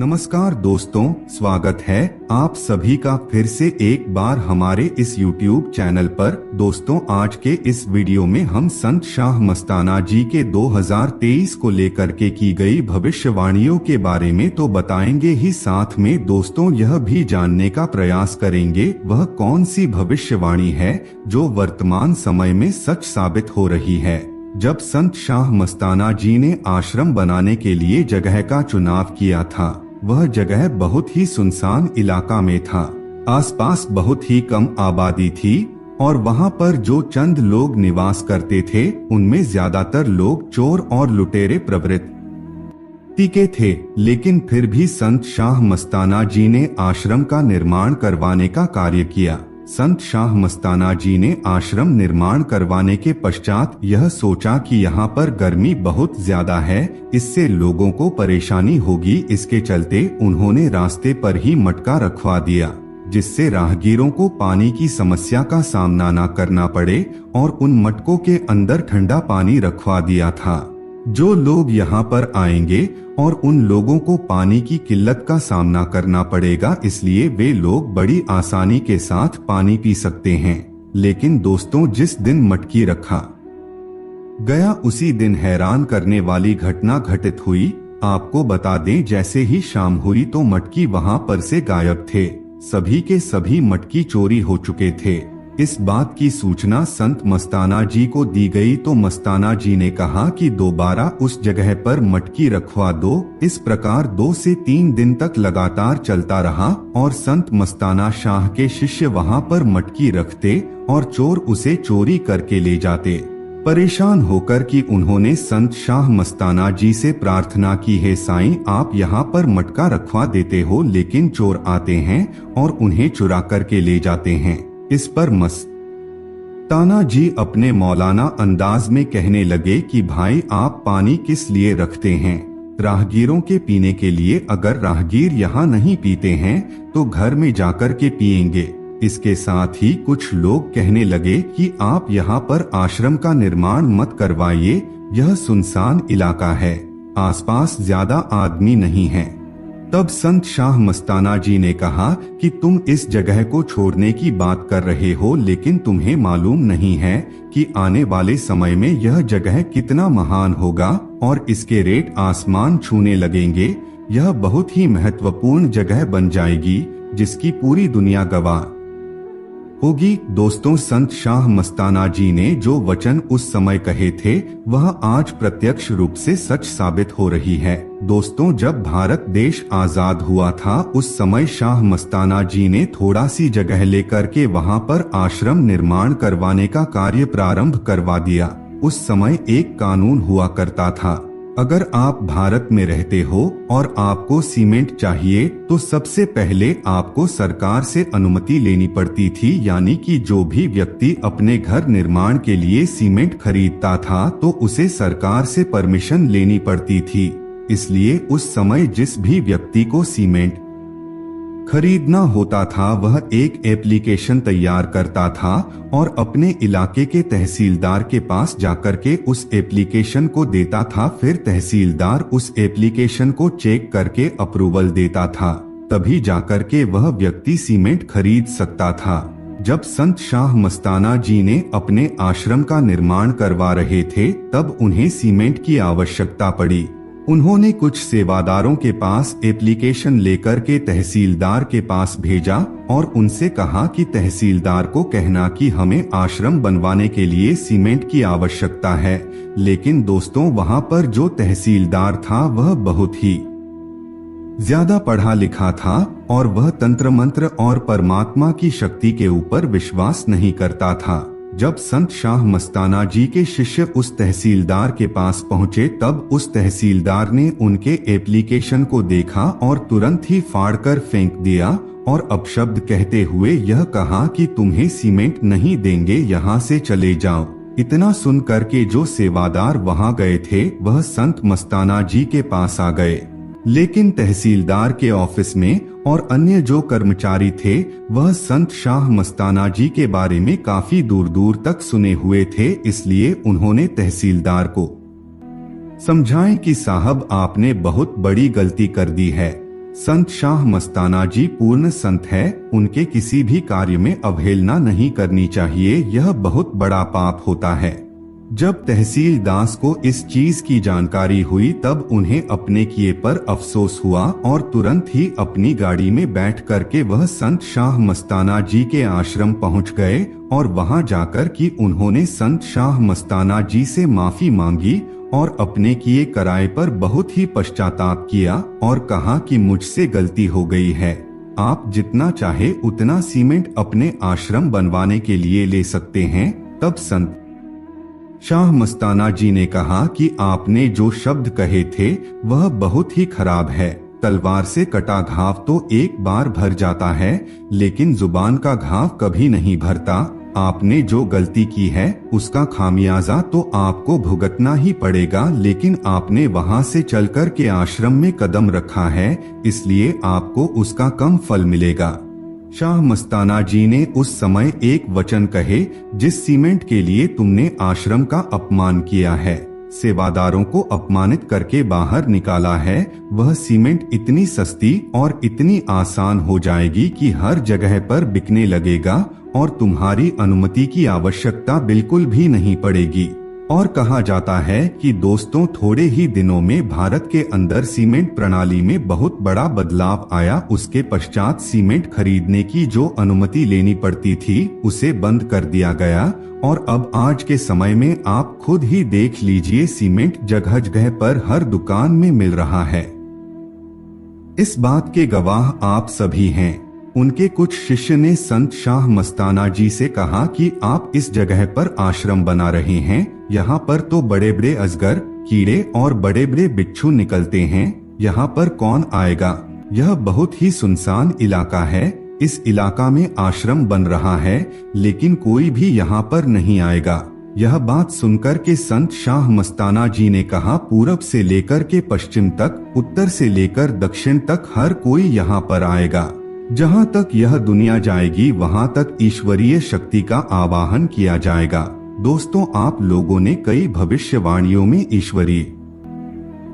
नमस्कार दोस्तों, स्वागत है आप सभी का फिर से एक बार हमारे इस YouTube चैनल पर। दोस्तों, आज के इस वीडियो में हम संत शाह मस्ताना जी के 2023 को लेकर के की गई भविष्यवाणियों के बारे में तो बताएंगे ही, साथ में दोस्तों यह भी जानने का प्रयास करेंगे वह कौन सी भविष्यवाणी है जो वर्तमान समय में सच साबित हो रही है। जब संत शाह मस्ताना जी ने आश्रम बनाने के लिए जगह का चुनाव किया था, वह जगह बहुत ही सुनसान इलाका में था। आसपास बहुत ही कम आबादी थी और वहां पर जो चंद लोग निवास करते थे उनमें ज्यादातर लोग चोर और लुटेरे प्रवृत्ति के थे। लेकिन फिर भी संत शाह मस्ताना जी ने आश्रम का निर्माण करवाने का कार्य किया। संत शाह मस्ताना जी ने आश्रम निर्माण करवाने के पश्चात यह सोचा कि यहाँ पर गर्मी बहुत ज्यादा है, इससे लोगों को परेशानी होगी। इसके चलते उन्होंने रास्ते पर ही मटका रखवा दिया, जिससे राहगीरों को पानी की समस्या का सामना न करना पड़े, और उन मटकों के अंदर ठंडा पानी रखवा दिया था। जो लोग यहाँ पर आएंगे और उन लोगों को पानी की किल्लत का सामना करना पड़ेगा, इसलिए वे लोग बड़ी आसानी के साथ पानी पी सकते हैं। लेकिन दोस्तों, जिस दिन मटकी रखा गया उसी दिन हैरान करने वाली घटना घटित हुई। आपको बता दें, जैसे ही शाम हुई तो मटकी वहां पर से गायब थे। सभी के सभी मटकी चोरी हो चुके थे। इस बात की सूचना संत मस्ताना जी को दी गई तो मस्ताना जी ने कहा कि दोबारा उस जगह पर मटकी रखवा दो। इस प्रकार 2 से 3 दिन तक लगातार चलता रहा और संत मस्ताना शाह के शिष्य वहां पर मटकी रखते और चोर उसे चोरी करके ले जाते। परेशान होकर कि उन्होंने संत शाह मस्ताना जी से प्रार्थना की, है साईं, आप यहाँ पर मटका रखवा देते हो लेकिन चोर आते हैं और उन्हें चुरा करके ले जाते हैं। इस पर मस्ताना जी अपने मौलाना अंदाज में कहने लगे कि भाई, आप पानी किस लिए रखते हैं? राहगीरों के पीने के लिए। अगर राहगीर यहाँ नहीं पीते हैं तो घर में जाकर के पिएंगे। इसके साथ ही कुछ लोग कहने लगे कि आप यहाँ पर आश्रम का निर्माण मत करवाइए, यह सुनसान इलाका है, आसपास ज्यादा आदमी नहीं हैं। तब संत शाह मस्ताना जी ने कहा कि तुम इस जगह को छोड़ने की बात कर रहे हो, लेकिन तुम्हें मालूम नहीं है कि आने वाले समय में यह जगह कितना महान होगा और इसके रेट आसमान छूने लगेंगे। यह बहुत ही महत्वपूर्ण जगह बन जाएगी जिसकी पूरी दुनिया गवाह होगी। दोस्तों, संत शाह मस्ताना जी ने जो वचन उस समय कहे थे वह आज प्रत्यक्ष रूप से सच साबित हो रही है। दोस्तों, जब भारत देश आजाद हुआ था उस समय शाह मस्ताना जी ने थोड़ा सी जगह लेकर के वहां पर आश्रम निर्माण करवाने का कार्य प्रारंभ करवा दिया। उस समय एक कानून हुआ करता था, अगर आप भारत में रहते हो और आपको सीमेंट चाहिए तो सबसे पहले आपको सरकार से अनुमति लेनी पड़ती थी। यानी कि जो भी व्यक्ति अपने घर निर्माण के लिए सीमेंट खरीदता था तो उसे सरकार से परमिशन लेनी पड़ती थी। इसलिए उस समय जिस भी व्यक्ति को सीमेंट खरीदना होता था वह एक एप्लीकेशन तैयार करता था और अपने इलाके के तहसीलदार के पास जाकर के उस एप्लीकेशन को देता था। फिर तहसीलदार उस एप्लीकेशन को चेक करके अप्रूवल देता था, तभी जाकर के वह व्यक्ति सीमेंट खरीद सकता था। जब संत शाह मस्ताना जी ने अपने आश्रम का निर्माण करवा रहे थे तब उन्हें सीमेंट की आवश्यकता पड़ी। उन्होंने कुछ सेवादारों के पास एप्लीकेशन लेकर के तहसीलदार के पास भेजा और उनसे कहा कि तहसीलदार को कहना कि हमें आश्रम बनवाने के लिए सीमेंट की आवश्यकता है। लेकिन दोस्तों, वहां पर जो तहसीलदार था वह बहुत ही ज्यादा पढ़ा लिखा था और वह तंत्र मंत्र और परमात्मा की शक्ति के ऊपर विश्वास नहीं करता था। जब संत शाह मस्ताना जी के शिष्य उस तहसीलदार के पास पहुंचे तब उस तहसीलदार ने उनके एप्लीकेशन को देखा और तुरंत ही फाड़कर फेंक दिया और अपशब्द कहते हुए यह कहा कि तुम्हें सीमेंट नहीं देंगे, यहाँ से चले जाओ। इतना सुन करके जो सेवादार वहां गए थे वह संत मस्ताना जी के पास आ गए। लेकिन तहसीलदार के ऑफिस में और अन्य जो कर्मचारी थे वह संत शाह मस्ताना जी के बारे में काफी दूर दूर तक सुने हुए थे। इसलिए उन्होंने तहसीलदार को समझाएं कि साहब, आपने बहुत बड़ी गलती कर दी है। संत शाह मस्ताना जी पूर्ण संत है, उनके किसी भी कार्य में अवहेलना नहीं करनी चाहिए, यह बहुत बड़ा पाप होता है। जब तहसील दास को इस चीज की जानकारी हुई तब उन्हें अपने किए पर अफसोस हुआ और तुरंत ही अपनी गाड़ी में बैठ करके वह संत शाह मस्ताना जी के आश्रम पहुंच गए और वहां जाकर कि उन्होंने संत शाह मस्ताना जी से माफी मांगी और अपने किए कराए पर बहुत ही पश्चाताप किया और कहा कि मुझसे गलती हो गई है, आप जितना चाहे उतना सीमेंट अपने आश्रम बनवाने के लिए ले सकते हैं। तब संत शाह मस्ताना जी ने कहा कि आपने जो शब्द कहे थे वह बहुत ही खराब है। तलवार से कटा घाव तो एक बार भर जाता है, लेकिन जुबान का घाव कभी नहीं भरता। आपने जो गलती की है उसका खामियाजा तो आपको भुगतना ही पड़ेगा, लेकिन आपने वहां से चलकर के आश्रम में कदम रखा है, इसलिए आपको उसका कम फल मिलेगा। शाह मस्ताना जी ने उस समय एक वचन कहे, जिस सीमेंट के लिए तुमने आश्रम का अपमान किया है, सेवादारों को अपमानित करके बाहर निकाला है, वह सीमेंट इतनी सस्ती और इतनी आसान हो जाएगी कि हर जगह पर बिकने लगेगा और तुम्हारी अनुमति की आवश्यकता बिल्कुल भी नहीं पड़ेगी। और कहा जाता है कि दोस्तों थोड़े ही दिनों में भारत के अंदर सीमेंट प्रणाली में बहुत बड़ा बदलाव आया। उसके पश्चात सीमेंट खरीदने की जो अनुमति लेनी पड़ती थी उसे बंद कर दिया गया और अब आज के समय में आप खुद ही देख लीजिए, सीमेंट जगह जगह पर हर दुकान में मिल रहा है। इस बात के गवाह आप सभी हैं। उनके कुछ शिष्य ने संत शाह मस्ताना जी से कहा कि आप इस जगह पर आश्रम बना रहे हैं, यहाँ पर तो बड़े बड़े अजगर, कीड़े और बड़े बड़े बिच्छू निकलते हैं, यहाँ पर कौन आएगा? यह बहुत ही सुनसान इलाका है, इस इलाका में आश्रम बन रहा है लेकिन कोई भी यहाँ पर नहीं आएगा। यह बात सुनकर के संत शाह मस्ताना जी ने कहा, पूरब से लेकर के पश्चिम तक, उत्तर से लेकर दक्षिण तक हर कोई यहाँ पर आएगा। जहाँ तक यह दुनिया जाएगी वहाँ तक ईश्वरीय शक्ति का आवाहन किया जाएगा। दोस्तों, आप लोगों ने कई भविष्यवाणियों में ईश्वरीय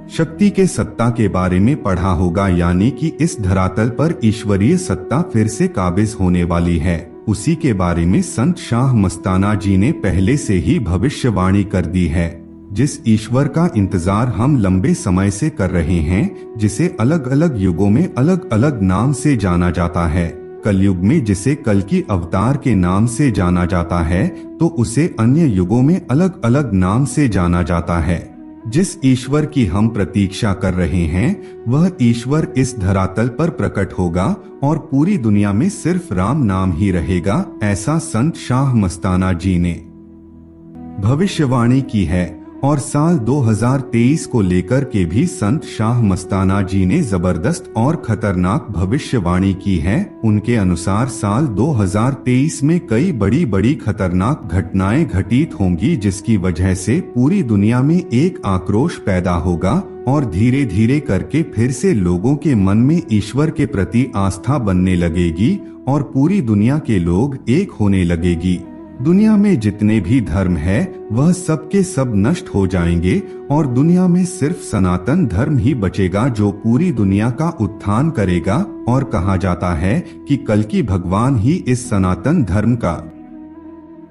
शक्ति के सत्ता के बारे में पढ़ा होगा, यानी कि इस धरातल पर ईश्वरीय सत्ता फिर से काबिज होने वाली है। उसी के बारे में संत शाह मस्ताना जी ने पहले से ही भविष्यवाणी कर दी है। जिस ईश्वर का इंतजार हम लंबे समय से कर रहे हैं, जिसे अलग अलग युगों में अलग अलग नाम से जाना जाता है। कलयुग में जिसे कल की अवतार के नाम से जाना जाता है, तो उसे अन्य युगों में अलग अलग नाम से जाना जाता है। जिस ईश्वर की हम प्रतीक्षा कर रहे हैं वह ईश्वर इस धरातल पर प्रकट होगा और पूरी दुनिया में सिर्फ राम नाम ही रहेगा, ऐसा संत शाह मस्ताना जी ने भविष्यवाणी की है। और साल 2023 को लेकर के भी संत शाह मस्ताना जी ने जबरदस्त और खतरनाक भविष्यवाणी की है। उनके अनुसार साल 2023 में कई बड़ी बड़ी खतरनाक घटनाएं घटित होंगी, जिसकी वजह से पूरी दुनिया में एक आक्रोश पैदा होगा और धीरे धीरे करके फिर से लोगों के मन में ईश्वर के प्रति आस्था बनने लगेगी और पूरी दुनिया के लोग एक होने लगेगी। दुनिया में जितने भी धर्म है वह सब के सब नष्ट हो जाएंगे और दुनिया में सिर्फ सनातन धर्म ही बचेगा जो पूरी दुनिया का उत्थान करेगा। और कहा जाता है कि कल की भगवान ही इस सनातन धर्म का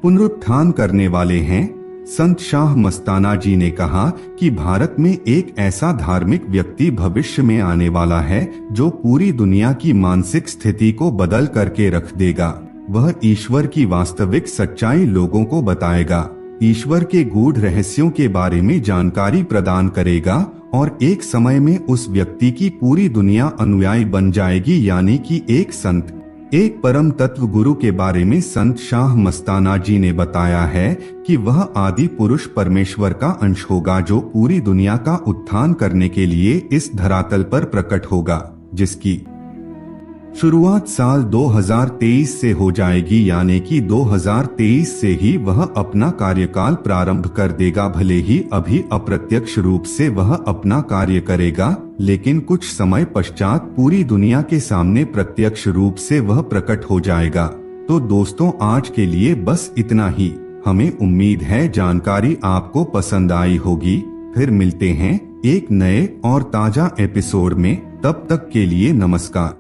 पुनरुत्थान करने वाले हैं। संत शाह मस्ताना जी ने कहा कि भारत में एक ऐसा धार्मिक व्यक्ति भविष्य में आने वाला है जो पूरी दुनिया की मानसिक स्थिति को बदल करके रख देगा। वह ईश्वर की वास्तविक सच्चाई लोगों को बताएगा, ईश्वर के गूढ़ रहस्यों के बारे में जानकारी प्रदान करेगा और एक समय में उस व्यक्ति की पूरी दुनिया अनुयायी बन जाएगी। यानी कि एक संत, एक परम तत्व गुरु के बारे में संत शाह मस्ताना जी ने बताया है कि वह आदि पुरुष परमेश्वर का अंश होगा जो पूरी दुनिया का उत्थान करने के लिए इस धरातल पर प्रकट होगा, जिसकी शुरुआत साल 2023 से हो जाएगी। यानी कि 2023 से ही वह अपना कार्यकाल प्रारंभ कर देगा। भले ही अभी अप्रत्यक्ष रूप से वह अपना कार्य करेगा, लेकिन कुछ समय पश्चात पूरी दुनिया के सामने प्रत्यक्ष रूप से वह प्रकट हो जाएगा। तो दोस्तों, आज के लिए बस इतना ही। हमें उम्मीद है जानकारी आपको पसंद आई होगी। फिर मिलते हैं एक नए और ताजा एपिसोड में। तब तक के लिए नमस्कार।